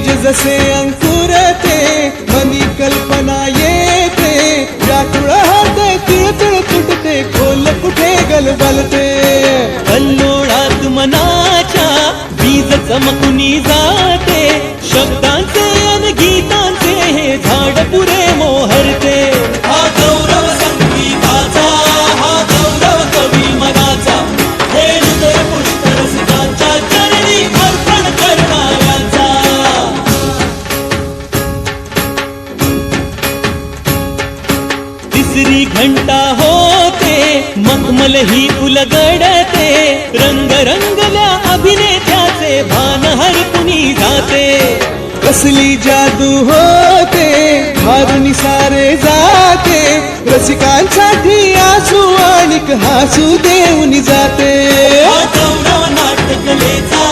बीज जसे अंकुरते मनी कल्पना येते व्याकुळ होते तुळतुळ तुटते खोल कुठे गलबलते कल्लोळात मनाच्या बीज चमकुनी जाते शब्दांचे अन गीतांचे हे झाड पुरे मोहरते हा गौरव संगीताचा हा गौरव कवी मनाचा हे हृदय पुष्करसिकांच्या चरणी अर्पण करणाऱ्याचा तिसरी घंटा होते मखमल ही उलगडते रंग रंगल्या अभिनेत्याचे भान हरपुनी जाते कसली जादू होते हारुनी सारे जाते रसिकांसाठी आसू आणिक हासू देऊन जाते हा गौरव नाट्यकलेचा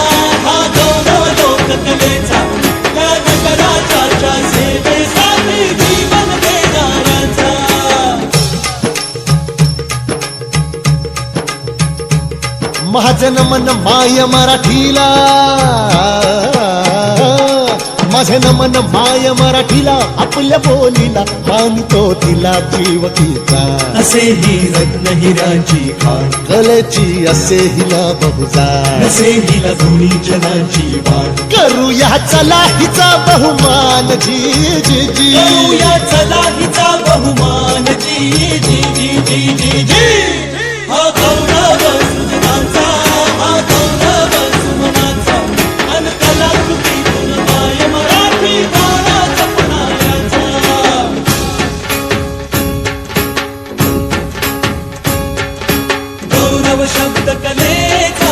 हा गौरव लोककलेचा या नगराच्या सेवेसाठी जीवन देणाऱ्याचा महाजन मन माय मराठीला माझे नमन माय मराठीला आपल्या बोलीला मानतो तिला जीव तिचा असे ही रत्न हिराची खाण कलेची असे हिला बहुजाण असे हिला गुणी जनाची वाण करूया चला हिचा बहुमान जी जी जी करूया चला हिचा बहुमान जी जी जी जी जी जी हा गौरव सृजनांचा हा गौरव सुमनांचा अन कलाकृतीतून माय मराठी गाणा जपणाऱ्याचा गौरव शब्द कलेचा